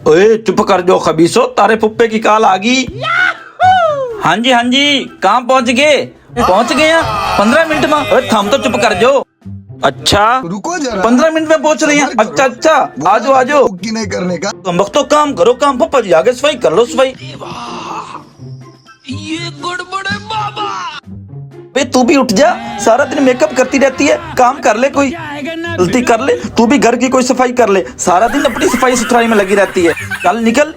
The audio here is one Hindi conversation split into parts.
ओए चुप कर जो खबीसो, तारे फुप्पे की कॉल आ गई। हाँ जी कहाँ पहुँच गए? पहुँच गए हैं 15 मिनट में। ओए थम तो चुप कर जो। अच्छा रुको जरा, 15 मिनट में पहुँच रहे हैं। अच्छा आजो आजो। की नहीं करने का। तुम वक्त तो काम करो, काम पप्पा जी आगे सफाई कर लो सफाई। ये गड़बड़ है बाबा। बे तू भी उठ जा, सारा दिन मेकअप करती रहती है, काम कर ले, कोई गलती कर ले। तू भी घर की कोई सफाई कर ले, सारा दिन अपनी सफाई सुथराई में लगी रहती है। चल निकल।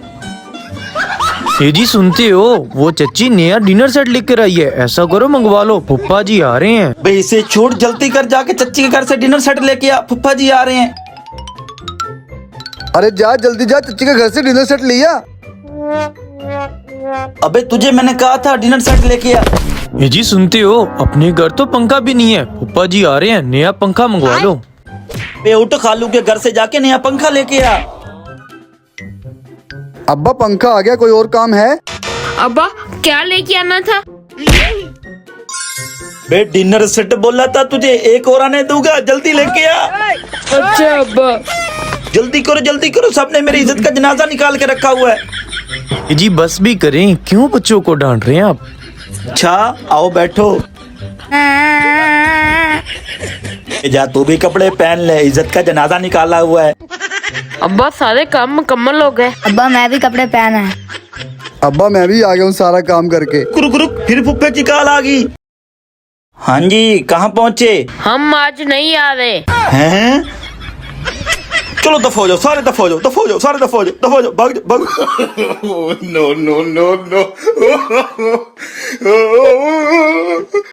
ये जी सुनते हो, वो चच्ची नया डिनर सेट लेकर आई है, ऐसा करो मंगवा लो, फुप्पा जी आ रहे हैं। बे इसे छोड़, जल्दी कर, जाके चच्ची के घर से डिनर सेट लेके आ, फुप्पा जी आ रहे हैं। अरे जा जल्दी जा, चच्ची के घर से डिनर सेट लिया। अबे तुझे मैंने कहा था डिनर सेट लेके आ। ये जी सुनते हो, अपने घर तो पंखा भी नहीं है, फुप्पा जी आ रहे हैं, नया पंखा मंगवा लो। बे उठ, खालू के घर से जाके नया पंखा लेके आ। अब्बा पंखा आ गया, कोई और काम है? अब्बा क्या लेके आना था? बे डिनर सेट बोला था तुझे, एक और आने दूंगा, जल्दी लेके आ। अच्छा अब्बा। जल्दी करो, सबने मेरी इज्जत का जनाजा निकाल के रखा हुआ है। ये जी बस भी करें, क्यों बच्चों को डांट रहे हैं आप? अच्छा आओ बैठो। जा तू भी कपड़े पहन ले, इज्जत का जनाजा निकाला हुआ है। अब्बा सारे काम मुकम्मल हो गए। अब्बा मैं भी कपड़े पहना है। अब्बा मैं भी आ गया हूँ सारा काम करके। रुक, फिर फुप्पे की कॉल आ गई। हाँ जी कहाँ पहुँचे? हम आज नहीं आ रहे। हैं? चलो दफो जाओ, सारे दफो जाओ, भाग जाओ। no.